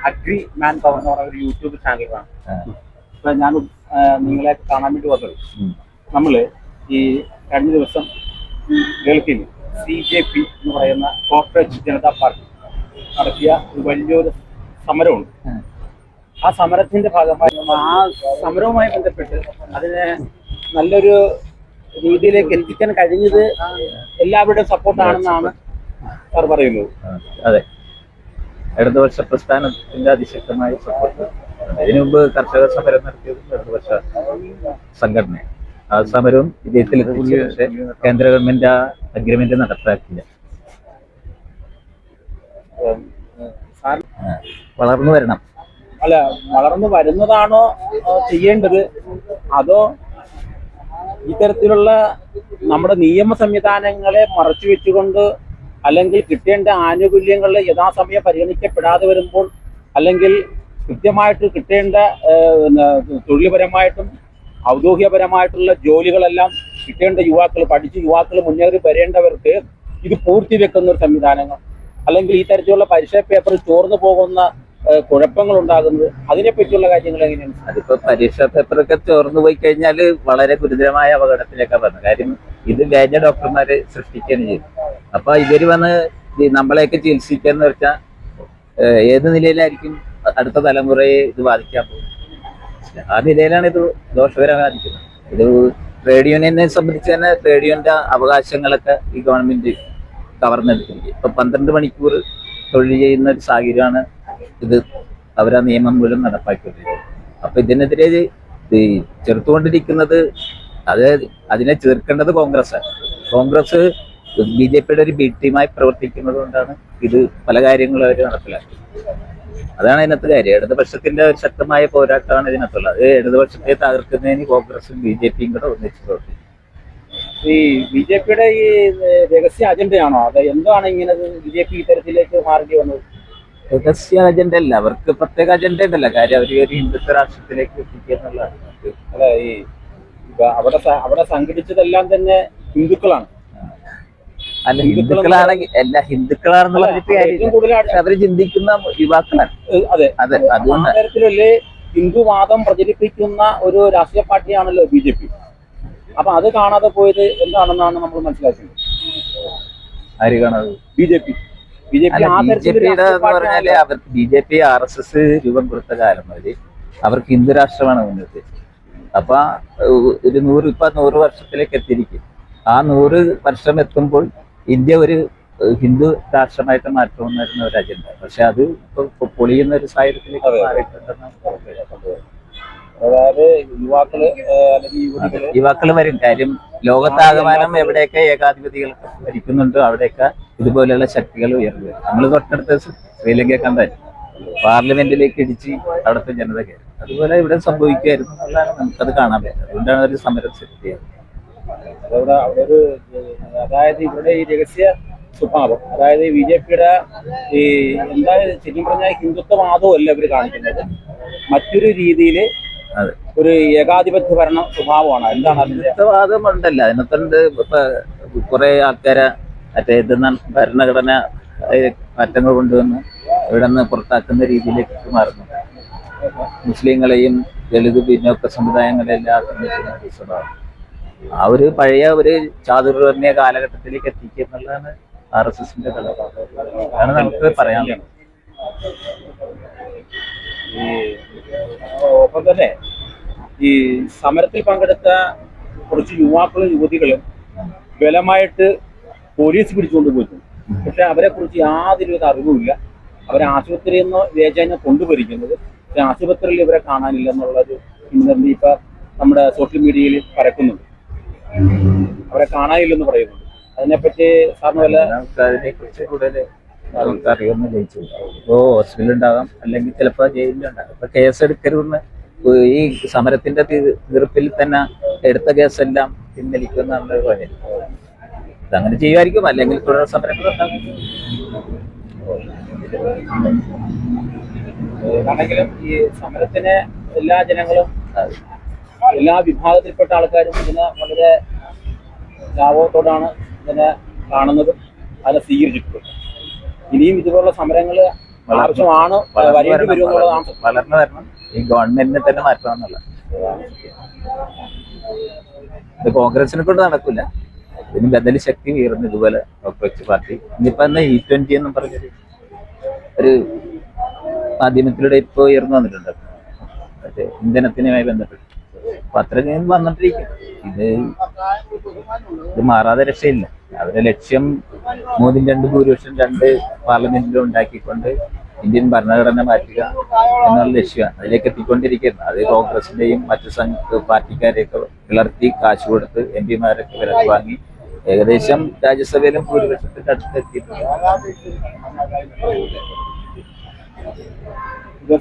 Agri man power എന്ന് പറഞ്ഞ ഒരു യൂട്യൂബ് ചാനലാണ്. ഇപ്പൊ ഞാൻ നിങ്ങളെ കാണാൻ വേണ്ടി വന്നത്, നമ്മള് ഈ കഴിഞ്ഞ ദിവസം ഗൾഫിൽ CJP എന്ന് പറയുന്ന കോർപ്പറേറ്റ് ജനതാ പാർട്ടി നടത്തിയ ഒരു വലിയൊരു സമരമുണ്ട്. ആ സമരത്തിന്റെ ഭാഗമായി ആ സമരവുമായി ബന്ധപ്പെട്ട് അതിനെ നല്ലൊരു രീതിയിലേക്ക് എത്തിക്കാൻ കഴിഞ്ഞത് എല്ലാവരുടെയും സപ്പോർട്ടാണെന്നാണ് സാർ പറയുന്നത്. അതെ, ഇടതുപക്ഷ പ്രസ്ഥാനത്തിന്റെ അതിശക്തമായ സപ്പോർട്ട്. ഇതിനു മുമ്പ് കർഷക സമരം നടത്തിയത് ഇടതുപക്ഷ സംഘടന. ആ സമരവും വിജയത്തിൽ എത്തിച്ചു. പക്ഷെ കേന്ദ്ര ഗവൺമെന്റ് ആ അഗ്രിമെന്റ് നടപ്പാക്കില്ല. വളർന്നു വരണം. അല്ല, വളർന്നു വരുന്നതാണോ ചെയ്യേണ്ടത്, അതോ ഇത്തരത്തിലുള്ള നമ്മുടെ നിയമ സംവിധാനങ്ങളെ മറച്ചു വെച്ചുകൊണ്ട് അല്ലെങ്കിൽ കിട്ടേണ്ട ആനുകൂല്യങ്ങൾ യഥാസമയം പരിഗണിക്കപ്പെടാതെ വരുമ്പോൾ, അല്ലെങ്കിൽ കൃത്യമായിട്ട് കിട്ടേണ്ട തൊഴിൽപരമായിട്ടും ഔദ്യോഗികപരമായിട്ടുള്ള ജോലികളെല്ലാം കിട്ടേണ്ട പഠിച്ച് യുവാക്കൾ മുന്നേറി വരേണ്ടവർക്ക് ഇത് പൂർത്തിവെക്കുന്ന ഒരു സംവിധാനങ്ങൾ, അല്ലെങ്കിൽ ഈ തരത്തിലുള്ള പരീക്ഷാ പേപ്പർ ചോർന്നു പോകുന്ന കുഴപ്പങ്ങൾ ഉണ്ടാകുന്നത്, അതിനെപ്പറ്റിയുള്ള കാര്യങ്ങൾ എങ്ങനെയാണ്? അതിപ്പോ പരീക്ഷാ പേപ്പറൊക്കെ ചോർന്നു പോയി കഴിഞ്ഞാൽ വളരെ ഗുരുതരമായ അപകടത്തിലേക്കാണ് പറഞ്ഞത്. കാര്യം ഇത് വ്യാജ ഡോക്ടർമാര് സൃഷ്ടിക്കുകയാണ് ചെയ്തത്. അപ്പൊ ഇവര് വന്ന് നമ്മളെയൊക്കെ ചികിത്സിക്കാന്ന് വെച്ചാൽ ഏത് നിലയിലായിരിക്കും അടുത്ത തലമുറയെ ഇത് ബാധിക്കാൻ പോകുന്നത്? ആ നിലയിലാണ് ഇത് ദോഷകരമായി ബാധിക്കുന്നത്. ഇത് ട്രേഡ് യൂണിയനെ സംബന്ധിച്ച് തന്നെ ട്രേഡ് യൂണിയന്റെ അവകാശങ്ങളൊക്കെ ഈ ഗവൺമെന്റ് കവർന്നെടുത്തിരിക്കും. ഇപ്പൊ 12 മണിക്കൂർ തൊഴിൽ ചെയ്യുന്ന ഒരു സാഹചര്യമാണ് ഇത് അവരാ നിയമം മൂലം നടപ്പാക്കിക്കൊണ്ടിരിക്കുന്നത്. അപ്പൊ ഇതിനെതിരെ ചെറുത്തുകൊണ്ടിരിക്കുന്നത് അതിനെ ചേർക്കേണ്ടത് കോൺഗ്രസ്സാണ്. കോൺഗ്രസ് BJPയുടെ ഒരു ബി ടീമായി പ്രവർത്തിക്കുന്നത് കൊണ്ടാണ് ഇത് പല കാര്യങ്ങളും അവർ നടപ്പിലാക്കിയത്. അതാണ് ഇതിനകത്ത് കാര്യം. ഇടതുപക്ഷത്തിന്റെ ഒരു ശക്തമായ പോരാട്ടമാണ് ഇതിനകത്തുള്ളത്. ഇടതുപക്ഷത്തെ തകർക്കുന്നതിന് കോൺഗ്രസും BJPയും കൂടെ ഒന്നിച്ച് പ്രവർത്തിക്കും. ഈ BJPയുടെ ഈ രഹസ്യ അജണ്ടയാണോ, അത് എന്താണ് ഇങ്ങനെ BJP ഇത്തരത്തിലേക്ക് മാറി വന്നത്? രഹസ്യ അജണ്ട അല്ല, അവർക്ക് പ്രത്യേക അജണ്ട ഉണ്ടല്ല. കാര്യം അവർ ഒരു ഹിന്ദുത്വ രാഷ്ട്രത്തിലേക്ക് എത്തിക്കുക എന്നുള്ളതാണ്. അല്ല, ഈ അവിടെ സംഘടിച്ചതെല്ലാം തന്നെ ഹിന്ദുക്കളാണ്. അല്ല, ഹിന്ദുക്കളാണെങ്കിൽ ഹിന്ദുക്കളാണെന്ന് പറഞ്ഞിട്ട് കാര്യം, അവര് ചിന്തിക്കുന്ന യുവാക്കളാണ്. അതെ അതെ, അതുകൊണ്ട് തരത്തിലല്ലേ ഹിന്ദുവാദം പ്രചരിപ്പിക്കുന്ന ഒരു രാഷ്ട്രീയ പാർട്ടിയാണല്ലോ BJP. അപ്പൊ അത് കാണാതെ പോയത് എന്താണെന്നാണ് നമ്മൾ മനസ്സിലാക്കുന്നത്. ആര് കാണാതെ? BJP പറഞ്ഞാല് അവർക്ക് BJP RSS രൂപം കൊടുത്ത കാലം മുതൽ അവർക്ക് ഹിന്ദു രാഷ്ട്രമാണ് മുന്നോട്ട്. അപ്പൊ ഒരു 100 വർഷത്തിലേക്ക് എത്തിയിരിക്കും. ആ 100 വർഷം എത്തുമ്പോൾ ഇന്ത്യ ഒരു ഹിന്ദു രാഷ്ട്രമായിട്ട് മാറ്റണമെന്നായിരുന്നു ഒരു അജണ്ട. പക്ഷെ അത് ഇപ്പൊ പൊളിയുന്ന ഒരു സാഹചര്യത്തിലേക്ക് മാറിയിട്ടുണ്ടെന്നാണ്. അതായത് യുവാക്കള് വരും. കാര്യം ലോകത്താകമാനം എവിടെയൊക്കെ ഏകാധിപതികൾ ഭരിക്കുന്നുണ്ടോ അവിടെയൊക്കെ ഇതുപോലെയുള്ള ശക്തികൾ ഉയർന്നു. നമ്മൾ തൊട്ടടുത്ത ശ്രീലങ്ക കണ്ടാൽ പാർലമെന്റിലേക്ക് ഇടിച്ച് അവിടുത്തെ ജനത കയറി. അതുപോലെ ഇവിടെ സംഭവിക്കുമായിരുന്നു എന്നുള്ളതാണ് നമുക്കത് കാണാൻ പറ്റുന്നത്. അതുകൊണ്ടാണ് ഒരു സമരം സെറ്റ് ചെയ്യുന്നത്. അതായത് ഇവിടെ ഈ രഹസ്യ സ്വഭാവം, അതായത് BJPയുടെ ഈ എന്തായാലും ശരിക്കും പറഞ്ഞാൽ ഹിന്ദുത്വവാദവും അല്ല ഇവർ കാണിക്കുന്നത്, മറ്റൊരു രീതിയില് ഒരു ഏകാധിപത്യ ഭരണ സ്വഭാവമാണ്. എന്താണ് ഹിന്ദുത്വവാദം ഉണ്ടല്ലോ അതിനകത്തുണ്ട്. ഇപ്പൊ കുറെ ആൾക്കാരെ മറ്റേ ഭരണഘടന മാറ്റങ്ങൾ കൊണ്ടുവന്ന് ഇവിടെ നിന്ന് പുറത്താക്കുന്ന രീതിയിലേക്ക് മാറുന്നു. മുസ്ലിങ്ങളെയും ദളിത് പിന്നോക്ക സമുദായങ്ങളെല്ലാം ആക്രമിക്കുന്ന ഒരു സ്വഭാവം ആ ഒരു പഴയ ഒരു ചാതുർവർണ്ണയ കാലഘട്ടത്തിലേക്ക് എത്തിക്കുക എന്നുള്ളതാണ് RSSന്റെ കഥ. അതാണ് നമുക്ക് പറയാനുള്ളത്. ഒപ്പം തന്നെ ഈ സമരത്തിൽ പങ്കെടുത്ത കുറച്ച് യുവാക്കളും യുവതികളും ബലമായിട്ട് പോലീസ് പിടിച്ചുകൊണ്ട് പോയിട്ടുണ്ട്. പക്ഷെ അവരെ കുറിച്ച് യാതൊരുവിധ അറിവുമില്ല. അവരെ ആശുപത്രിയിൽ നിന്ന് വേചന കൊണ്ടുവരിക്കുന്നത്, പക്ഷെ ആശുപത്രിയിൽ ഇവരെ കാണാനില്ല എന്നുള്ളൊരു ഇന്നലെ ഇപ്പൊ നമ്മുടെ സോഷ്യൽ മീഡിയയിൽ പരക്കുന്നുണ്ട്. അവരെ കാണാനില്ലെന്ന് പറയുന്നുണ്ട്. അതിനെപ്പറ്റി സാറിന് വല്ല അതിനെ കുറിച്ച് കൂടുതൽ അറിയുന്ന ജയിച്ചു ഹോസ്പിറ്റലിൽ ഉണ്ടാകാം, അല്ലെങ്കിൽ ചിലപ്പോൾ ജയിലിലുണ്ടാകാം. ഇപ്പൊ കേസെടുക്കരുതെന്ന് ഈ സമരത്തിന്റെ തീർപ്പിൽ തന്നെ എടുത്ത കേസെല്ലാം പിൻവലിക്കുമെന്നുള്ള കാര്യം. അതങ്ങനെ ചെയ്യുമായിരിക്കും, അല്ലെങ്കിൽ തുടർ സമരങ്ങൾ ഉണ്ടാകും. ആണെങ്കിലും ഈ സമരത്തിന് എല്ലാ ജനങ്ങളും എല്ലാ വിഭാഗത്തിൽപ്പെട്ട ആൾക്കാരും ഇതിനെ വളരെ ലാഭത്തോടാണ് ഇതിനെ കാണുന്നതും അതിനെ സ്വീകരിച്ചിട്ടുള്ളത്. ഇനിയും ഇതുപോലുള്ള സമരങ്ങൾ ആവശ്യമാണ്, വരേണ്ടി വരും എന്നുള്ളതാണ്. വളർന്നു വരണം. ഈ ഗവൺമെന്റിനെ തന്നെ മാറ്റണം എന്നുള്ള. ഇത് കോൺഗ്രസിനെ കൊണ്ട് നടക്കില്ല. ഇതിന് ബദൽ ശക്തി ഉയർന്നു ഇതുപോലെ കോൺഗ്രസ് പാർട്ടി. ഇനിയിപ്പോ എന്നാ E20 എന്നും പറഞ്ഞൊരു ഒരു മാധ്യമത്തിലൂടെ ഇപ്പൊ ഉയർന്നു വന്നിട്ടുണ്ട്, മറ്റേ ഇന്ധനത്തിനുമായി ബന്ധപ്പെട്ട്. അപ്പൊ അത്രയും വന്നിട്ടിരിക്കും. ഇത് മാറാതെ രക്ഷയില്ല. അവരുടെ ലക്ഷ്യം മോദിന്റെ 2 ഭൂരിപക്ഷം 2 പാർലമെന്റിലും ഉണ്ടാക്കിക്കൊണ്ട് ഇന്ത്യൻ ഭരണഘടന മാറ്റുക എന്നുള്ള ലക്ഷ്യമാണ്. അതിലേക്ക് എത്തിക്കൊണ്ടിരിക്കുന്നത്. അത് കോൺഗ്രസിന്റെയും മറ്റു പാർട്ടിക്കാരെയൊക്കെ കിളർത്തി കാശ് കൊടുത്ത് MP മാരൊക്കെ വിലക്ക് വാങ്ങി ഏകദേശം രാജ്യസഭയിലും ഭൂരിപക്ഷത്തിന്റെ അടുത്തെത്തിയിട്ടുണ്ട്.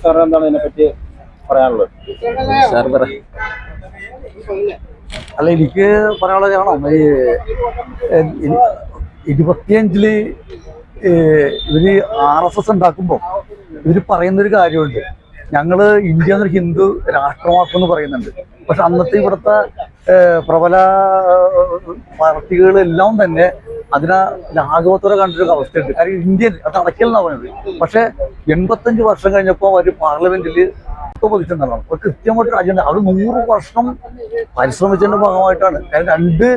സാർ എന്താണ് ഇതിനെപ്പറ്റി പറയാനുള്ളത്? സാർ പറ. അല്ല, എനിക്ക് പറയാനുള്ളത് കാരണം 25-ല് ഇവര് RSS ഉണ്ടാക്കുമ്പോൾ ഇവര് പറയുന്നൊരു കാര്യമുണ്ട്, ഞങ്ങള് ഇന്ത്യ എന്നൊരു ഹിന്ദു രാഷ്ട്രമാക്കുമെന്ന് പറയുന്നുണ്ട്. പക്ഷെ അന്നത്തെ ഇവിടുത്തെ പ്രബല പാർട്ടികളെല്ലാം തന്നെ അതിനെ ലാഘവത്തോടെ കണ്ടൊരു അവസ്ഥയുണ്ട്. കാര്യം ഇന്ത്യൻ അത് അടയ്ക്കലെന്നാണ് പറയുന്നത്. പക്ഷെ 85 വർഷം കഴിഞ്ഞപ്പോൾ അവർ പാർലമെന്റിൽ പതിച്ചെന്നുള്ളതാണ്. ഒരു കൃത്യമായിട്ട് അജണ്ട. അവർ 100 വർഷം പരിശ്രമിച്ചതിന്റെ ഭാഗമായിട്ടാണ്. കാരണം 2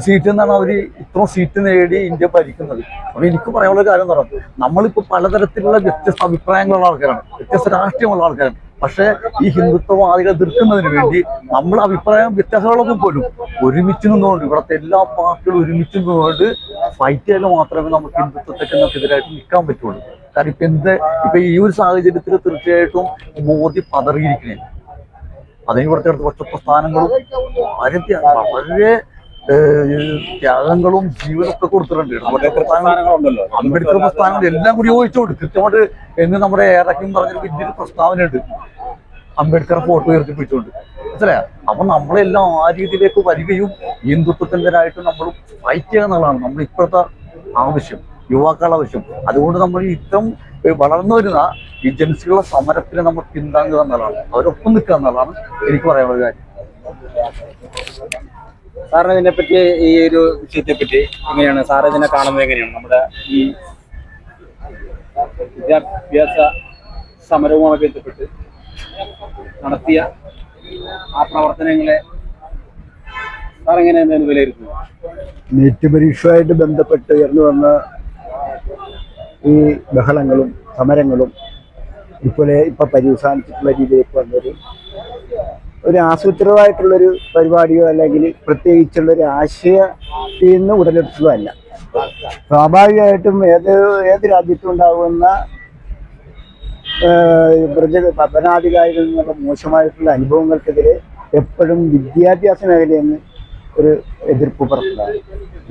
സീറ്റ് എന്നാണ് അവർ ഇത്രയും സീറ്റ് നേടി ഇന്ത്യ ഭരിക്കുന്നത്. അപ്പൊ എനിക്ക് പറയാനുള്ള കാര്യം എന്ന് പറഞ്ഞാൽ, നമ്മളിപ്പോ പലതരത്തിലുള്ള വ്യത്യസ്ത അഭിപ്രായങ്ങളുള്ള ആൾക്കാരാണ്, വ്യത്യസ്ത രാഷ്ട്രീയമുള്ള ആൾക്കാരാണ്. പക്ഷെ ഈ ഹിന്ദുത്വവാദികളെ എതിർക്കുന്നതിന് വേണ്ടി നമ്മൾ അഭിപ്രായം വ്യത്യാസങ്ങളൊക്കെ പോലും ഒരുമിച്ച് നിന്നുകൊണ്ട്, ഇവിടുത്തെ എല്ലാ പാർട്ടികളും ഒരുമിച്ച് നിന്നുകൊണ്ട് ഫൈറ്റ് ചെയ്താൽ മാത്രമേ നമുക്ക് ഹിന്ദുത്വത്തിനെതിരായിട്ട് നിൽക്കാൻ പറ്റുള്ളൂ. കാരണം ഇപ്പൊ ഈ ഒരു സാഹചര്യത്തിൽ തീർച്ചയായിട്ടും മോദി പതറിയിരിക്കണേ. അതിന് ഇവിടുത്തെ കുറച്ച് പ്രസ്ഥാനങ്ങളും വളരെ ത്യാഗങ്ങളും ജീവനൊക്കെ കൊടുത്തിട്ടുണ്ട്. അംബേദ്കർ പ്രസ്ഥാനങ്ങൾ എല്ലാം കൂടി യോജിച്ചോണ്ട് കൃത്യമായിട്ട് എന്ന് നമ്മുടെ ഏറെക്കും പറഞ്ഞൊരു വലിയൊരു പ്രസ്താവനയുണ്ട്, അംബേദ്കർ ഫോട്ടോ ഉയർത്തിപ്പിടിച്ചുകൊണ്ട്. മനസ്സിലായ? അപ്പൊ നമ്മളെല്ലാം ആ രീതിയിലേക്ക് വരികയും ഹിന്ദുത്വത്തിൻ്റെതായിട്ട് നമ്മൾ ഫൈറ്റ് ചെയ്യുക എന്നുള്ളതാണ് നമ്മൾ ഇപ്പോഴത്തെ ആവശ്യം, യുവാക്കളുടെ ആവശ്യം. അതുകൊണ്ട് നമ്മൾ ഇത്തരം വളർന്നു വരുന്ന ഈ ജനസികളുടെ സമരത്തിന് നമ്മൾ പിന്താങ്ങുക എന്നുള്ളതാണ്, അവരൊപ്പം നിൽക്കുക എന്നുള്ളതാണ് എനിക്ക് പറയാനുള്ള കാര്യം. സാറിന് ഇതിനെപ്പറ്റി, ഈ ഒരു വിഷയത്തെ പറ്റി എങ്ങനെയാണ് സാർ ഇതിനെ കാണുന്നത്? എങ്ങനെയാണ് നമ്മുടെ ഈ വിദ്യാഭ്യാസ സമരവുമായി ബന്ധപ്പെട്ട് നടത്തിയ ആ പ്രവർത്തനങ്ങളെ സാർ എങ്ങനെയാണ് വിലയിരുത്തുന്നത്? നീറ്റ് പരീക്ഷയുമായിട്ട് ബന്ധപ്പെട്ട് ഉയർന്നു വന്ന ഈ ബഹളങ്ങളും സമരങ്ങളും ഇപ്പൊ പര്യവസാനിച്ചിട്ടുള്ള രീതിയിലേക്ക് വന്നൊരു ആസൂത്രിതമായിട്ടുള്ളൊരു പരിപാടിയോ അല്ലെങ്കിൽ പ്രത്യേകിച്ചുള്ളൊരു ആശയത്തിൽ നിന്ന് ഉടലെടുത്തതല്ല. സ്വാഭാവികമായിട്ടും ഏത് രാജ്യത്തും ഉണ്ടാകുന്ന ഭരണാധികാരികളിൽ നിന്നുള്ള മോശമായിട്ടുള്ള അനുഭവങ്ങൾക്കെതിരെ എപ്പോഴും വിദ്യാഭ്യാസ മേഖലയിൽ നിന്ന് ഒരു എതിർപ്പ് പുറത്തുണ്ടാകും.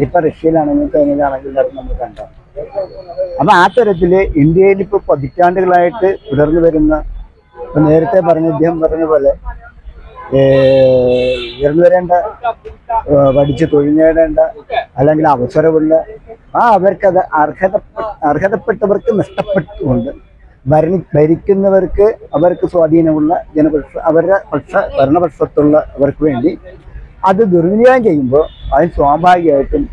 ഇപ്പൊ റഷ്യയിലാണെങ്കിൽ ചൈനയിലാണെങ്കിലും അത് നമ്മൾ കണ്ടാണ്. അപ്പൊ ആ തരത്തില് ഇന്ത്യയിൽ ഇപ്പൊ പതിറ്റാണ്ടുകളായിട്ട് തുടർന്നു വരുന്ന, നേരത്തെ ഇദ്ദേഹം പറഞ്ഞ പോലെ ഉയർന്നു വരേണ്ട, പഠിച്ച് തൊഴിൽ നേടേണ്ട അല്ലെങ്കിൽ അവസരമുള്ള അവർക്കത് അർഹതപ്പെട്ടവർക്ക് നഷ്ടപ്പെട്ടുകൊണ്ട് ഭരിക്കുന്നവർക്ക് അവർക്ക് സ്വാധീനമുള്ള അവരുടെ ഭരണപക്ഷത്തുള്ള അവർക്ക് വേണ്ടി അത് ദുർവിനിയോഗം ചെയ്യുമ്പോൾ അതിന് സ്വാഭാവികമായിട്ടും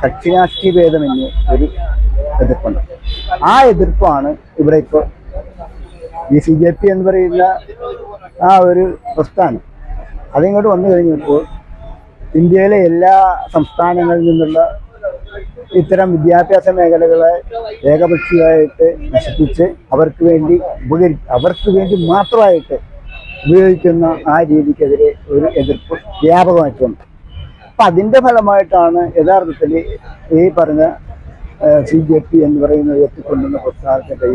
കക്ഷി രാഷ്ട്രീയ ഭേദമെന്ന് ഒരു എതിർപ്പുണ്ട്. ആ എതിർപ്പാണ് ഇവിടെ ഇപ്പോൾ ഈ CJP എന്ന് പറയുന്ന ആ ഒരു പ്രസ്ഥാനം അതിങ്ങോട്ട് വന്നു കഴിഞ്ഞപ്പോൾ ഇന്ത്യയിലെ എല്ലാ സംസ്ഥാനങ്ങളിൽ നിന്നുള്ള ഇത്തരം വിദ്യാഭ്യാസ മേഖലകളെ ഏകപക്ഷീയമായിട്ട് നശിപ്പിച്ച് അവർക്ക് വേണ്ടി മാത്രമായിട്ട് ഉപയോഗിക്കുന്ന ആ രീതിക്കെതിരെ ഒരു എതിർപ്പ് വ്യാപകമായിട്ടുണ്ട്. അപ്പം അതിൻ്റെ ഫലമായിട്ടാണ് യഥാർത്ഥത്തിൽ ഈ പറഞ്ഞ CJP എന്ന് പറയുന്നത് എത്തിക്കൊണ്ടുവന്ന പ്രസ്ഥാനത്തിൻ്റെ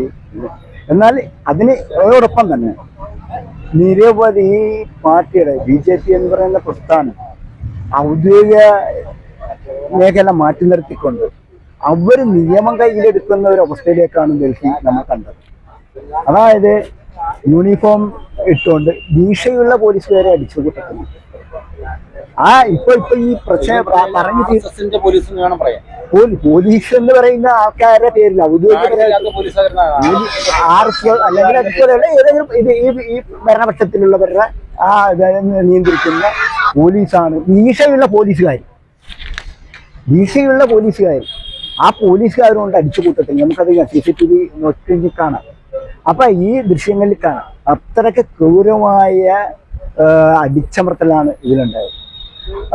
എന്നാൽ അതോടൊപ്പം തന്നെ നിരവധി ഈ പാർട്ടിയുടെ BJP എന്ന് പറയുന്ന പ്രസ്ഥാനം ഔദ്യോഗിക മേഖല മാറ്റി നിർത്തിക്കൊണ്ട് അവർ നിയമം കയ്യിലെടുക്കുന്ന ഒരു അവസ്ഥയിലേക്കാണ് ഡൽഹി നമ്മൾ കണ്ടത്. അതായത് യൂണിഫോം ഇട്ടുകൊണ്ട് ഭീഷണിയുള്ള പോലീസുകാരെ അടിച്ചു കൂട്ടുന്നു. ഇപ്പൊ ഈ പ്രശ്നം പറഞ്ഞു പോലീസ് എന്ന് പറയുന്ന ആൾക്കാരുടെ പേരിൽ ഔദ്യോഗിക അല്ലെങ്കിൽ അതുപോലെയുള്ള ഏതെങ്കിലും ഈ ഭരണപക്ഷത്തിലുള്ളവരുടെ നിയന്ത്രിക്കുന്ന പോലീസാണ് ഭീഷണിയുള്ള പോലീസുകാർ. ആ പോലീസുകാരുകൊണ്ട് അടിച്ചു കൂട്ടത്തിൽ നമുക്കത് CCTV നോക്കി കാണാം. അപ്പൊ ഈ ദൃശ്യങ്ങളിൽ കാണാം അത്രയ്ക്ക് ക്രൂരമായ അടിച്ചമർത്തലാണ് ഇതിലുണ്ടായത്.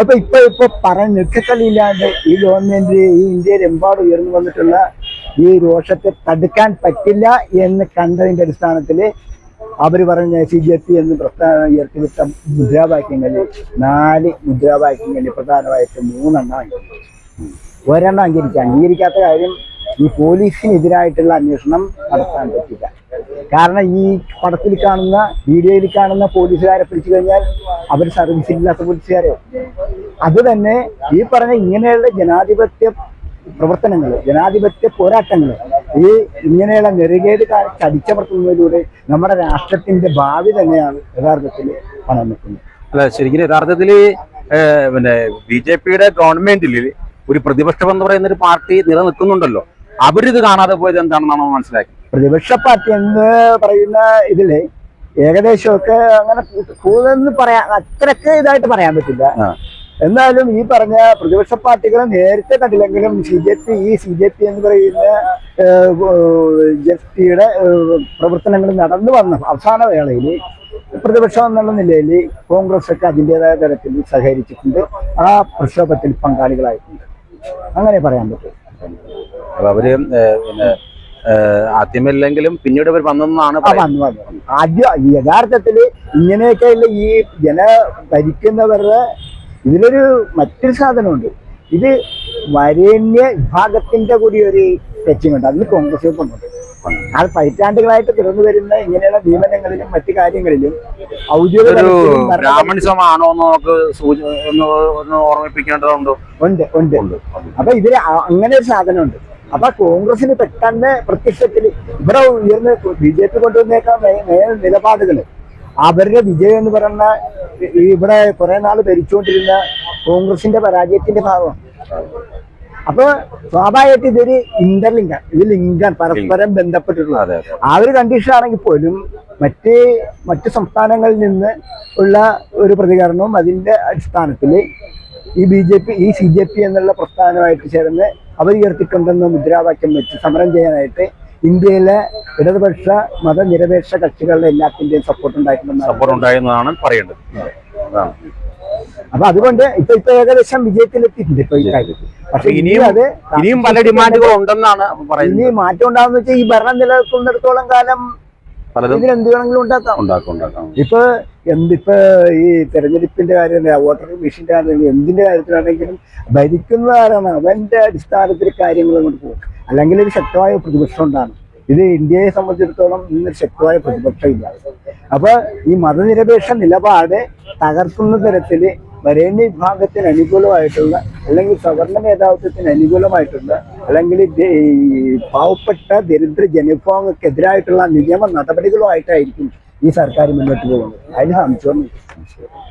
അപ്പൊ ഇപ്പൊ പറഞ്ഞ നിൽക്കക്കളിയില്ലാണ്ട് ഈ ഗവൺമെന്റ് ഈ ഇന്ത്യയിലെമ്പാടും ഉയർന്നു വന്നിട്ടുള്ള ഈ രോഷത്തെ തടുക്കാൻ പറ്റില്ല എന്ന് കണ്ടതിന്റെ അടിസ്ഥാനത്തിൽ അവർ പറഞ്ഞ CJP എന്ന് പ്രസ്ഥാനം ഉയർത്തിവിട്ട മുദ്രാവാക്യങ്ങളിൽ 4 മുദ്രാവാക്യങ്ങളിൽ പ്രധാനമായിട്ട് 3 അംഗീകരിച്ചു. ഒരെണ്ണം അംഗീകരിക്കാത്ത കാര്യം ഈ പോലീസിനെതിരായിട്ടുള്ള അന്വേഷണം നടത്താൻ പറ്റില്ല. കാരണം ഈ പടത്തിൽ കാണുന്ന വീഡിയോയിൽ കാണുന്ന പോലീസുകാരെ പിടിച്ചു കഴിഞ്ഞാൽ അവർ സർവീസിലില്ലാത്ത പോലീസുകാരെ. അത് തന്നെ ഈ പറഞ്ഞ ഇങ്ങനെയുള്ള ജനാധിപത്യ പ്രവർത്തനങ്ങൾ, ജനാധിപത്യ പോരാട്ടങ്ങൾ, ഈ ഇങ്ങനെയുള്ള നെറുകേട് കാണിച്ച് അടിച്ചമർത്തുന്നതിലൂടെ നമ്മുടെ രാഷ്ട്രത്തിന്റെ ഭാവി തന്നെയാണ് യഥാർത്ഥത്തിൽ പണം വെക്കുന്നത്. അല്ല, ശരിക്കും യഥാർത്ഥത്തിൽ പിന്നെ BJPയുടെ ഗവൺമെന്റിൽ ഒരു പ്രതിപക്ഷം എന്ന് പറയുന്ന ഒരു പാർട്ടി നിലനിൽക്കുന്നുണ്ടല്ലോ, അവരിത് കാണാതെ പോയത് എന്താണെന്നാണ് നമ്മൾ മനസ്സിലാക്കി. പ്രതിപക്ഷ പാർട്ടി എന്ന് പറയുന്ന ഇതില് ഏകദേശമൊക്കെ അങ്ങനെ കൂടുതലൊന്നും പറയാൻ അത്രയ്ക്ക് ഇതായിട്ട് പറയാൻ പറ്റില്ല. എന്നാലും ഈ പറഞ്ഞ പ്രതിപക്ഷ പാർട്ടികൾ നേരത്തെ കണ്ടില്ലെങ്കിലും CJP എന്ന് പറയുന്ന ജെഫ്റ്റിയുടെ പ്രവർത്തനങ്ങൾ നടന്നു വന്ന അവസാന വേളയിൽ പ്രതിപക്ഷം എന്നുള്ള നിലയിൽ കോൺഗ്രസ് ഒക്കെ അതിൻ്റെതായ തരത്തിൽ സഹകരിച്ചിട്ടുണ്ട്, ആ പ്രക്ഷോഭത്തിൽ പങ്കാളികളായിട്ടുണ്ട്. അങ്ങനെ പറയാൻ പറ്റും. അവര് പിന്നെ ആദ്യമല്ലെങ്കിലും പിന്നീട് ഇവർ വന്നെന്നാണ് ആദ്യം യഥാർത്ഥത്തിൽ ഇങ്ങനെയൊക്കെയുള്ള ഈ ഭരിക്കുന്നവരുടെ ഇതിലൊരു മറ്റൊരു സാധനമുണ്ട്. ഇത് വരേണ്യ വിഭാഗത്തിന്റെ കൂടി ഒരു ടച്ചിങ്ങുണ്ട്. അതിന് കോൺഗ്രസ് കൊണ്ടുണ്ട്. അത് പതിറ്റാണ്ടുകളായിട്ട് തുറന്നു വരുന്ന ഇങ്ങനെയുള്ള നിയമനങ്ങളിലും മറ്റു കാര്യങ്ങളിലും ഔദ്യോഗിക ബ്രാഹ്മണിസമാണോ എന്ന് നമുക്ക് ഓർമ്മിപ്പിക്കേണ്ടതുണ്ടോ? ഉണ്ട്. അപ്പൊ ഇതിൽ അങ്ങനെ ഒരു സാധനമുണ്ട്. അപ്പൊ കോൺഗ്രസിന് പെട്ടെന്ന് പ്രത്യക്ഷത്തിൽ ഇവിടെ ഉയർന്ന് BJP കൊണ്ടുവന്നേക്കാൻ നിലപാടുകൾ അവരുടെ വിജയം എന്ന് പറയുന്ന ഇവിടെ കുറെ നാൾ ഭരിച്ചുകൊണ്ടിരുന്ന കോൺഗ്രസിന്റെ പരാജയത്തിന്റെ ഭാഗമാണ്. അപ്പൊ സ്വാഭാവികമായിട്ട് ഇതൊരു ഇന്റർലിങ്കാണ്, ഇത് ലിങ്കാണ്, പരസ്പരം ബന്ധപ്പെട്ടിട്ടുള്ളത്. ആ ഒരു കണ്ടീഷൻ ആണെങ്കിൽ പോലും മറ്റ് സംസ്ഥാനങ്ങളിൽ നിന്ന് ഉള്ള ഒരു പ്രതികരണവും അതിന്റെ അടിസ്ഥാനത്തിൽ ഈ CJP എന്നുള്ള പ്രസ്ഥാനമായിട്ട് ചേർന്ന് അവർ ഉയർത്തിക്കൊണ്ടെന്ന മുദ്രാവാക്യം വെച്ച് സമരം ചെയ്യാനായിട്ട് ഇന്ത്യയിലെ ഇടതുപക്ഷ മതനിരപേക്ഷ കക്ഷികളുടെ എല്ലാത്തിന്റെയും സപ്പോർട്ട് ഉണ്ടായിരുന്നതാണ് പറയേണ്ടത്. അപ്പൊ അതുകൊണ്ട് ഇപ്പൊ ഏകദേശം വിജയത്തിലെത്തിയിട്ടുണ്ട് ഇപ്പൊ ഈ കാര്യത്തിൽ. പക്ഷെ ഇനിയും പല ഡിമാൻഡുകൾ ഉണ്ടെന്നാണ് പറയുന്നത്. ഇനി മാറ്റം ഉണ്ടാകുന്ന വെച്ചാൽ ഈ ഭരണം നിലനിൽക്കുന്നിടത്തോളം കാലം ഇതിലെന്ത് വേണമെങ്കിലും ഉണ്ടാക്കാം. ഇപ്പൊ ഈ തെരഞ്ഞെടുപ്പിന്റെ കാര്യം, വോട്ടർ മെഷീന്റെ കാര്യം, എന്തിന്റെ കാര്യത്തിലാണെങ്കിലും ഭരിക്കുന്ന ആരാണ് അവന്റെ അടിസ്ഥാനത്തിൽ കാര്യങ്ങൾ അങ്ങോട്ട് പോകും. അല്ലെങ്കിൽ ഒരു ശക്തമായ പ്രതിപക്ഷം ഉണ്ടാണ്. ഇത് ഇന്ത്യയെ സംബന്ധിച്ചിടത്തോളം ഇന്നൊരു ശക്തമായ പ്രതിപക്ഷം ഇല്ല. അപ്പൊ ഈ മതനിരപേക്ഷ നിലപാട് തകർക്കുന്ന തരത്തില് വരേണ്യ വിഭാഗത്തിന് അനുകൂലമായിട്ടുള്ള, അല്ലെങ്കിൽ സവർണ മേധാവിത്വത്തിന് അനുകൂലമായിട്ടുള്ള, അല്ലെങ്കിൽ പാവപ്പെട്ട ദരിദ്ര ജനവിഭാഗങ്ങൾക്കെതിരായിട്ടുള്ള നിയമ നടപടികളുമായിട്ടായിരിക്കും ഈ സർക്കാർ മുന്നോട്ട് പോകുന്നത്. അതിന് സംശയം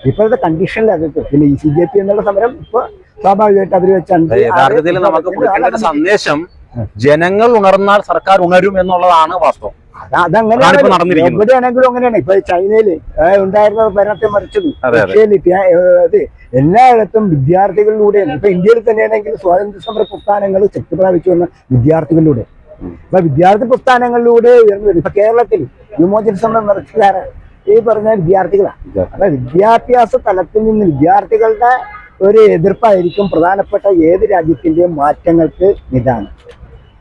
ഇപ്പോഴത്തെ കണ്ടീഷനിൽ അതൊക്കെ. പിന്നെ ഈ CJP എന്നുള്ള സമരം ഇപ്പൊ സ്വാഭാവികമായിട്ട് അവർ വെച്ചാണ് യഥാർത്ഥത്തിൽ നമുക്ക് കൊടുക്കേണ്ട ഒരു സന്ദേശം, ജനങ്ങൾ ഉണർന്നാൽ സർക്കാർ ഉണരും എന്നുള്ളതാണ് വാസ്തവം. അതങ്ങനെ എവിടെയാണെങ്കിലും അങ്ങനെയാണ്. ഇപ്പൊ ചൈനയില് ഉണ്ടായിരുന്ന ഭരണത്തെ മറിച്ചത്, എല്ലായിടത്തും വിദ്യാർത്ഥികളിലൂടെയാണ്. ഇപ്പൊ ഇന്ത്യയിൽ തന്നെയാണെങ്കിൽ സ്വാതന്ത്ര്യ സമര പ്രസ്ഥാനങ്ങൾ ശക്തി പ്രാപിച്ചു വന്ന വിദ്യാർത്ഥികളിലൂടെ. ഇപ്പൊ വിദ്യാർത്ഥി പ്രസ്ഥാനങ്ങളിലൂടെ ഉയർന്നു വരും. ഇപ്പൊ കേരളത്തിൽ വിമോചന സമരം നടത്തുകാരെ ഈ പറഞ്ഞ വിദ്യാർത്ഥികളാണ്. അപ്പൊ വിദ്യാഭ്യാസ തലത്തിൽ നിന്ന് വിദ്യാർത്ഥികളുടെ ഒരു എതിർപ്പായിരിക്കും പ്രധാനപ്പെട്ട ഏത് രാജ്യത്തിന്റെയും മാറ്റങ്ങൾക്ക് നിദാനം.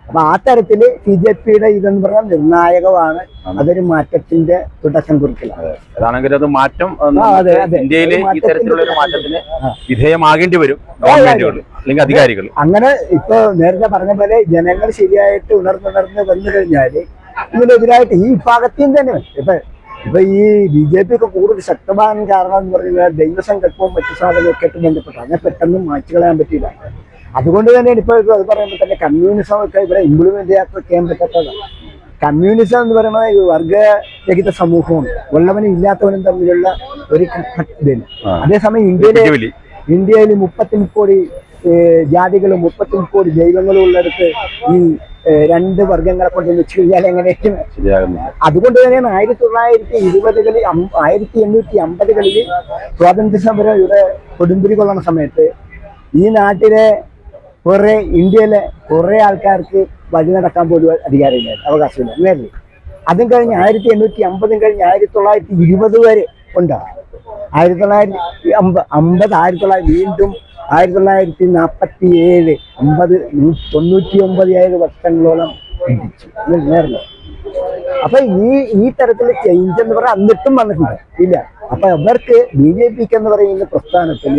അപ്പൊ ആ തരത്തില് CJPയുടെ ഇതെന്ന് പറഞ്ഞാൽ നിർണായകമാണ്. അതൊരു മാറ്റത്തിന്റെ തുടക്കം കുറിക്കലാണ്. അതാണെങ്കിൽ അത് മാറ്റം ഇന്ത്യയിലെ ഈ തരത്തിലുള്ള ഒരു മാറ്റത്തിന് വിധേയമാകേണ്ടി വരും ഗവൺമെന്റുകൾ അല്ലെങ്കിൽ അധികാരികൾ. അങ്ങനെ ഇപ്പൊ നേരത്തെ പറഞ്ഞ പോലെ ജനങ്ങൾ ശരിയായിട്ട് ഉണർന്ന് വന്നു കഴിഞ്ഞാല് ഇതിനെതിരായിട്ട് ഈ വിഭാഗത്തെയും തന്നെ ഇപ്പൊ ഈ BJP ഒക്കെ കൂടുതൽ ശക്തമാകാൻ കാരണം എന്ന് പറയുന്നത് ദൈവസങ്കല്പവും മറ്റു സാധനമൊക്കെ ആയിട്ട് ബന്ധപ്പെട്ടു. അങ്ങനെ പെട്ടെന്ന് മാറ്റി കളയാൻ പറ്റില്ല. അതുകൊണ്ട് തന്നെയാണ് ഇപ്പൊ അത് പറയുമ്പോൾ തന്നെ കമ്മ്യൂണിസം ഒക്കെ ഇവിടെ ഇംപ്ലിമെന്റ് ചെയ്യാൻ പറ്റാത്തതാണ്. കമ്മ്യൂണിസം എന്ന് പറയുന്നത് വർഗരഹിത സമൂഹവും ഉള്ളവനും ഇല്ലാത്തവനും തമ്മിലുള്ള ഒരു ഇതാണ്. അതേസമയം ഇന്ത്യയിൽ 33 കോടി ജാതികളും 33 കോടി ദൈവങ്ങളും ഉള്ളിടത്ത് ഈ 2 വർഗങ്ങളെ കൊണ്ട് വെച്ച് കഴിഞ്ഞാൽ എങ്ങനെയൊക്കെയാണ് ശരിയാകുന്നത്. അതുകൊണ്ട് തന്നെയാണ് 1920കളിൽ 1850കളിൽ സ്വാതന്ത്ര്യ സമരം ഇവിടെ കൊടുമ്പിരി കൊള്ളുന്ന സമയത്ത് ഈ നാട്ടിലെ കുറെ ഇന്ത്യയിലെ കുറെ ആൾക്കാർക്ക് വഴി നടക്കാൻ പോലും അധികാരമില്ല, അവകാശമില്ല. നേരില്ല. അതും കഴിഞ്ഞ് 1850 കഴിഞ്ഞ് 1920 വരെ ഉണ്ടാവും. 1950 വീണ്ടും 1947 99 വർഷങ്ങളോളം പിടിച്ചു. നേരില്ല. അപ്പൊ ഈ തരത്തില് ചേഞ്ച് എന്ന് പറഞ്ഞാൽ എന്നിട്ടും വന്നിട്ടുണ്ട് ഇല്ല. അപ്പൊ അവർക്ക് BJPക്ക് എന്ന് പറയുന്ന പ്രസ്ഥാനത്തിൽ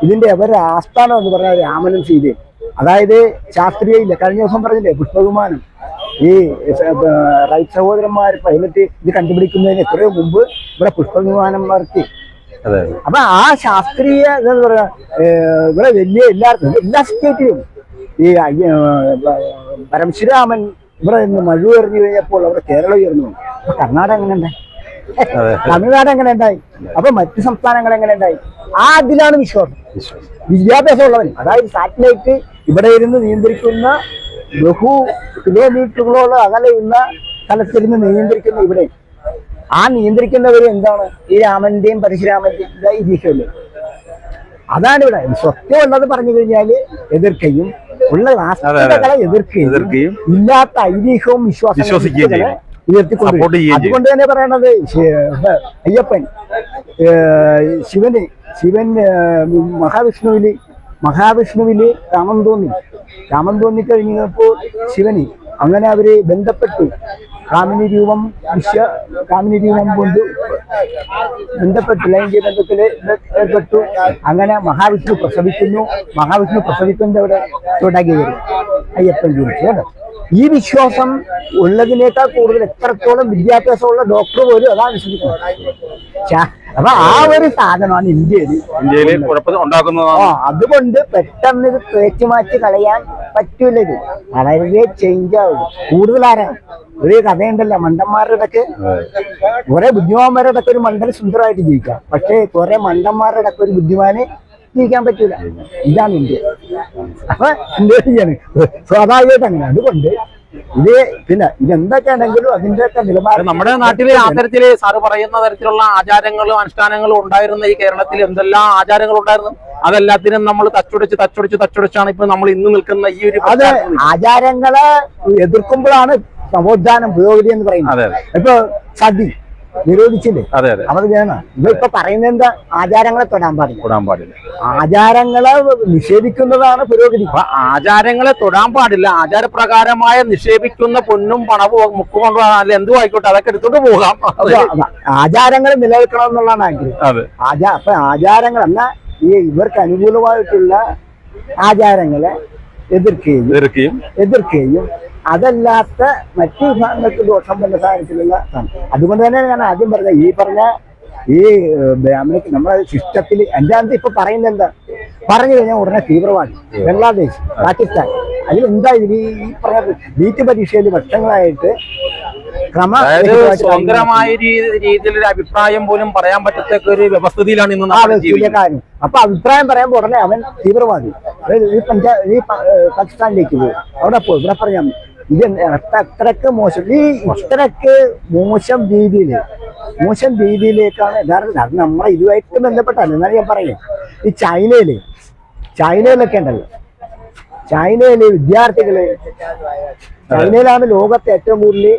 ഇതിന്റെ അവരുടെ ആസ്ഥാനം എന്ന് പറഞ്ഞാൽ രാമനും സീതയും, അതായത് ശാസ്ത്രീയ ഇല്ല. കഴിഞ്ഞ ദിവസം പറഞ്ഞില്ലേ പുഷ്പവിമാനം, ഈ റൈറ്റ് സഹോദരന്മാർ പൈലറ്റ് ഇത് കണ്ടുപിടിക്കുന്നതിന് എത്രയോ മുമ്പ് ഇവിടെ പുഷ്പവിമാനം നടത്തി. അപ്പൊ ആ ശാസ്ത്രീയ എന്താ പറയാ, ഇവിടെ വലിയ എല്ലാ സ്റ്റേറ്റിലും ഈ പരമശിവരാമൻ ഇവിടെ നിന്ന് മഴ എറിഞ്ഞു കഴിഞ്ഞപ്പോൾ അവിടെ കേരളം ഉയർന്നു. അപ്പൊ കർണാടക എങ്ങനെ ഉണ്ടായി, തമിഴ്നാട് എങ്ങനെ ഉണ്ടായി, അപ്പൊ മറ്റു സംസ്ഥാനങ്ങൾ എങ്ങനെ ഉണ്ടായി? അതിലാണ് വിശ്വാസം. വിദ്യാഭ്യാസം ഉള്ളവൻ, അതായത് സാറ്റലൈറ്റ് ഇവിടെ ഇരുന്ന് നിയന്ത്രിക്കുന്ന ബഹു കിലോമീറ്ററുകളോളം അകലെയുള്ള സ്ഥലത്തിരുന്ന് നിയന്ത്രിക്കുന്ന ഇവിടെ ആ നിയന്ത്രിക്കുന്നവർ എന്താണ്? ഈ രാമന്റെയും പരശുരാമന്റെയും ഇതിഹ്യമല്ലേ. അതാണ് ഇവിടെ സത്യം ഉള്ളത് പറഞ്ഞു കഴിഞ്ഞാല് എതിർക്കുകയും ഉള്ള നാസ്തികതകളെ എതിർക്കുകയും ഇല്ലാത്ത ഐതിഹ്യവും വിശ്വാസങ്ങളെ ഉയർത്തിക്കൊണ്ടിരിക്കും. അതുകൊണ്ട് തന്നെ പറയണത് അയ്യപ്പൻ ശിവൻ മഹാവിഷ്ണുവില് രാമൻ തോന്നിക്കഴിഞ്ഞപ്പോൾ ശിവന് അങ്ങനെ അവര് ബന്ധപ്പെട്ടു. കാമിനി രൂപം കൊണ്ട് ബന്ധപ്പെട്ടു, ലൈംഗിക ബന്ധത്തില് ഏർപ്പെട്ടു. അങ്ങനെ മഹാവിഷ്ണു പ്രസവിക്കുന്നതിന്റെ അവിടെ തുടങ്ങി വരും അയ്യപ്പൻ ജനിച്ചു കേട്ടോ. ഈ വിശ്വാസം ഉള്ളതിനേക്കാൾ കൂടുതൽ എത്രത്തോളം വിദ്യാഭ്യാസമുള്ള ഡോക്ടർ പോലും അതാണ് വിശ്വസിക്കുന്നത്. അപ്പൊ ആ ഒരു സാധനമാണ് ഇന്ത്യയിൽ അതുകൊണ്ട് പെട്ടെന്ന് ഇത് തേച്ചു മാറ്റി കളയാൻ പറ്റൂല. ഇത് വളരെ ചേഞ്ച് ആവും. കൂടുതലാരാണ് ഒരു കഥയുണ്ടല്ലോ, മണ്ടന്മാരുടെ ഇടയ്ക്ക് കുറെ ബുദ്ധിമാന്മാരുടെ ഇടയ്ക്ക് ഒരു മണ്ടൻ സുന്ദരമായിട്ട് ജീവിക്കാം, പക്ഷെ കുറെ മണ്ടന്മാരുടെ ഇടയ്ക്ക് ഒരു ബുദ്ധിമാന് ജീവിക്കാൻ പറ്റൂല. ഇതാണ് ഇന്ത്യ. അപ്പൊ ഇന്ത്യയാണ് സ്വാഭാവികമായിട്ട് അങ്ങനെ. അതുകൊണ്ട് ഇത് പിന്നെ ഇതെന്തൊക്കെയാണെങ്കിലും അതിന്റെ ഒക്കെ നിലവാരം നമ്മുടെ നാട്ടില് അത്തരത്തില് സാറ് പറയുന്ന തരത്തിലുള്ള ആചാരങ്ങളും അനുഷ്ഠാനങ്ങളും ഉണ്ടായിരുന്ന ഈ കേരളത്തിൽ എന്തെല്ലാം ആചാരങ്ങൾ ഉണ്ടായിരുന്നു, അതെല്ലാത്തിനും നമ്മൾ തച്ചുടച്ചാണ് ഇപ്പൊ നമ്മൾ ഇന്ന് നിൽക്കുന്ന ഈ ഒരു അത് ആചാരങ്ങളെ എതിർക്കുമ്പോഴാണ് നവോത്ഥാനം പുരോഗതി എന്ന് പറയുന്നത്. ഇപ്പൊ സതി നിരോധിച്ചില്ലേ, അവർ വേണം. ഇപ്പൊ പറയുന്നത് എന്താ? ആചാരങ്ങളെ തൊടാൻ പാടില്ല. ആചാരങ്ങളെ നിഷേധിക്കുന്നതാണ് പുരോഗതി. ആചാരങ്ങളെ തൊടാൻ പാടില്ല, ആചാരപ്രകാരമായ നിക്ഷേപിക്കുന്ന പൊന്നും പണവും മുക്കുകൊണ്ടോ അല്ല എന്തും ആയിക്കോട്ടെ അതൊക്കെ എടുത്തോണ്ട് പോകാം. ആചാരങ്ങൾ നിലനിൽക്കണം എന്നുള്ളതാണ് ആഗ്രഹം. അപ്പൊ ആചാരങ്ങൾ എന്നാ ഈ ഇവർക്ക് അനുകൂലമായിട്ടുള്ള ആചാരങ്ങളെ എതിർക്കുകയും അതല്ലാത്ത മറ്റു വിഭാഗങ്ങൾക്ക് ദോഷം വന്ന സാഹചര്യത്തിലുള്ള. അതുകൊണ്ട് തന്നെ ഞാൻ ആദ്യം പറഞ്ഞ ഈ ബ്രാഹ്മണിക്ക് നമ്മുടെ സിസ്റ്റത്തിൽ എൻ്റെ ഇപ്പൊ പറയുന്നത് എന്താ പറഞ്ഞു കഴിഞ്ഞാൽ ഉടനെ തീവ്രവാദി, ബംഗ്ലാദേശ്, പാകിസ്ഥാൻ, അതിലെന്താ ഇതിൽ ഈ പറഞ്ഞ നീറ്റ് പരീക്ഷയിൽ വർഷങ്ങളായിട്ട് സ്വതന്ത്രമായ രീതിയിൽ ഒരു അഭിപ്രായം പോലും പറയാൻ പറ്റത്തക്ക ഒരു വ്യവസ്ഥിതിയിലാണ് ഇന്ന് കാര്യം. അപ്പൊ അഭിപ്രായം പറയുമ്പോൾ ഉടനെ അവൻ തീവ്രവാദി. ഈ പാകിസ്ഥാനിലേക്ക് പോകും, അവിടെ പോയി ഇവിടെ പറയാം ഇത് അത്രക്ക് മോശം, ഇത്രക്ക് മോശം രീതിയിലേക്കാണ് യഥാർത്ഥത്തിൽ. അത് നമ്മളെ ഇതുമായിട്ട് ബന്ധപ്പെട്ടല്ല. എന്നാലും ഞാൻ പറയും, ഈ ചൈനയിലൊക്കെ ഉണ്ടല്ലോ, ചൈനയിലെ വിദ്യാർത്ഥികള്, ചൈനയിലാണ് ലോകത്തെ ഏറ്റവും കൂടുതൽ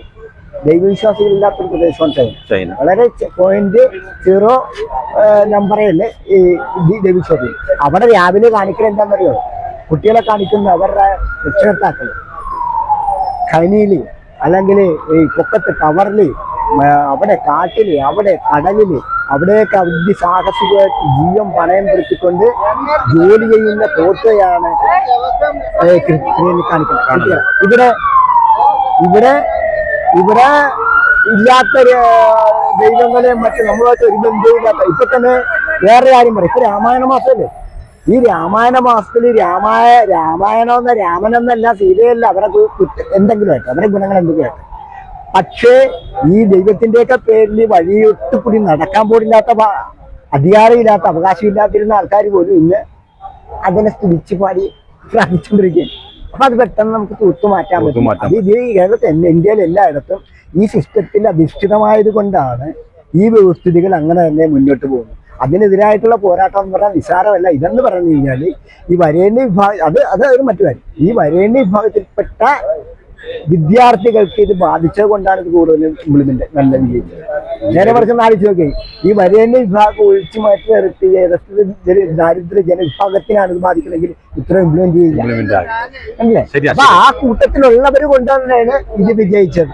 ദൈവവിശ്വാസികളില്ലാത്തൊരു പ്രദേശമാണ് ചൈന. വളരെ 0.0 നമ്പറല്ലേ ഈ ദൈവവിശ്വാസി. അവിടെ രാവിലെ കാണിക്കൽ എന്താണെന്നറിയോ? കുട്ടികളെ കാണിക്കുന്ന അവരുടെ രക്ഷകർത്താക്കള് ഖനിയില് അല്ലെങ്കിൽ ഈ പൊക്കത്ത് കവറില്, അവിടെ കാട്ടില്, അവിടെ കടലില്, അവിടെയൊക്കെ അതിസാഹസികമായിട്ട് ജീവൻ പണയം പെടുത്തിക്കൊണ്ട് ജോലി ചെയ്യുന്ന ഫോട്ടോയാണ് കാണിക്കുന്നത്. ഇവിടെ ഇല്ലാത്ത ദൈവങ്ങളെയും മറ്റു നമ്മളുമായിട്ട് ഒരു ബന്ധവുമില്ലാത്ത. ഇപ്പൊ തന്നെ വേറെ കാര്യം പറയും, ഇപ്പൊ രാമായണ മാസമല്ലേ, ഈ രാമായണ മാസത്തിൽ രാമായണമെന്ന രാമനെന്നല്ല സീതയല്ല അവരെ എന്തെങ്കിലും ആയിട്ട് അവരെ ഗുണങ്ങൾ എന്തെങ്കിലും ആയിട്ട്. പക്ഷേ ഈ ദൈവത്തിന്റെയൊക്കെ പേരിൽ വഴിയൊട്ട് കൂടി നടക്കാൻ പോലില്ലാത്ത, അധികാരമില്ലാത്ത, അവകാശമില്ലാത്തിരുന്ന ആൾക്കാർ പോലും ഇന്ന് അതിനെ സ്തുതിച്ച് പാടി പ്രാർത്ഥിച്ചുകൊണ്ടിരിക്കുകയാണ്. അപ്പൊ അത് പെട്ടെന്ന് നമുക്ക് തൂത്തു മാറ്റാൻ പറ്റും. അത് ഇത് കേരളത്തിൽ ഇന്ത്യയിൽ എല്ലായിടത്തും ഈ സിസ്റ്റത്തിൽ അധിഷ്ഠിതമായത് കൊണ്ടാണ് ഈ വ്യവസ്ഥിതികൾ അങ്ങനെ തന്നെ മുന്നോട്ട് പോകുന്നത്. അതിനെതിരായിട്ടുള്ള പോരാട്ടം എന്ന് പറഞ്ഞാൽ നിസ്സാരമല്ല. ഇതെന്ന് പറഞ്ഞു കഴിഞ്ഞാൽ ഈ വരേണ്യ വിഭാഗം അത് ഒരു മറ്റു കാര്യം. ഈ വരേണ്യ വിഭാഗത്തിൽപ്പെട്ട വിദ്യാർത്ഥികൾക്ക് ഇത് ബാധിച്ചത് കൊണ്ടാണ് ഇത് കൂടുതലും ഇംപ്ലിമെന്റ് നല്ല വിജയിച്ചത്. നേരെ മറിച്ച് ആലോചിച്ച് നോക്കി, ഈ വരേണ്യ വിഭാഗം ഒഴിച്ചു മാറ്റി നിർത്തി ദാരിദ്ര്യ ജനവിഭാഗത്തിനാണ് ഇത് ബാധിക്കണമെങ്കിൽ ഇത്ര ഇംപ്ലിമെന്റ് ചെയ്യില്ല അല്ലേ? അപ്പൊ ആ കൂട്ടത്തിലുള്ളവർ കൊണ്ടുതന്നെയാണ് ഇത് വിജയിച്ചത്.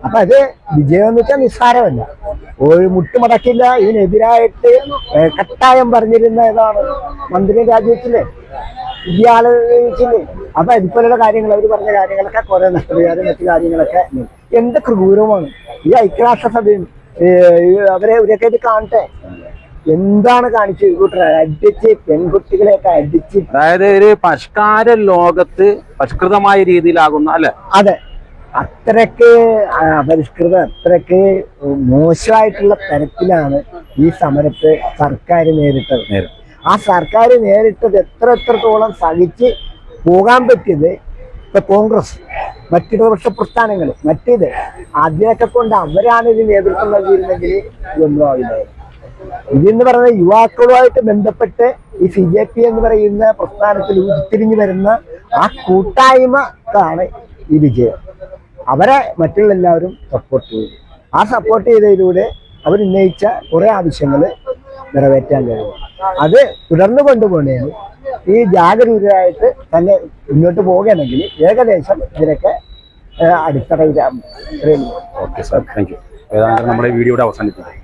അപ്പൊ അത് വിജയം എന്ന് വെച്ചാൽ നിസ്സാരമല്ല, ഒരു മുട്ടുമടക്കില്ല. ഇതിനെതിരായിട്ട് കട്ടായം പറഞ്ഞിരുന്ന ഏതാണ് മന്ത്രി രാജിവെച്ചില്ലേ, വിദ്യാലയിച്ചില്ലേ. അപ്പൊ ഇതുപോലുള്ള കാര്യങ്ങൾ അവർ പറഞ്ഞ കാര്യങ്ങളൊക്കെ കുറെ നഷ്ടപരിഹാരം മറ്റു കാര്യങ്ങളൊക്കെ എന്ത് ക്രൂരമാണ്. ഈ ഐക്യരാഷ്ട്രസഭയും അവരെ ഇവരൊക്കെ ഇത് കാണട്ടെ, എന്താണ് കാണിച്ചു കൂട്ടരെ അടിച്ച് പെൺകുട്ടികളെയൊക്കെ അടിച്ച്. അതായത് ഒരു പരിഷ്കാര ലോകത്ത് പരിഷ്കൃതമായ രീതിയിലാകുന്ന അല്ലെ? അതെ, അത്രയ്ക്ക് അപരിഷ്കൃത, അത്രയ്ക്ക് മോശമായിട്ടുള്ള തരത്തിലാണ് ഈ സമരത്തെ സർക്കാർ നേരിട്ടത്. ആ സർക്കാർ നേരിട്ടത് എത്രത്തോളം സഹിച്ച് പോകാൻ പറ്റിയത് ഇപ്പൊ കോൺഗ്രസ്, മറ്റിടതുപക്ഷ പ്രസ്ഥാനങ്ങൾ, മറ്റേത് അതിനൊക്കെ കൊണ്ട് അവരാണ് ഇത് നേതൃത്വം നൽകിയിരുന്നെങ്കിൽ ഇതൊന്നും ആവില്ലായിരുന്നു. ഇതെന്ന് പറയുന്നത് യുവാക്കളുമായിട്ട് ബന്ധപ്പെട്ട് ഈ CJP എന്ന് പറയുന്ന പ്രസ്ഥാനത്തിൽ ഉരുത്തിരിഞ്ഞു വരുന്ന ആ കൂട്ടായ്മക്കാണ് ഈ വിജയം. അവരെ മറ്റുള്ള എല്ലാവരും സപ്പോർട്ട് ചെയ്തു. ആ സപ്പോർട്ട് ചെയ്തതിലൂടെ അവരുന്നയിച്ച കുറെ ആവശ്യങ്ങൾ നിറവേറ്റാൻ കഴിയും. അത് തുടർന്നു കൊണ്ടുപോകണേന് ഈ ജാഗരൂകരായിട്ട് തന്നെ മുന്നോട്ട് പോകുകയാണെങ്കിൽ ഏകദേശം ഇതിനൊക്കെ അടിത്തറയിലാകും. Okay sir, thank you. ഏതാണ്ട് നമ്മുടെ വീഡിയോയുടെ അവസാനിപ്പിക്കും.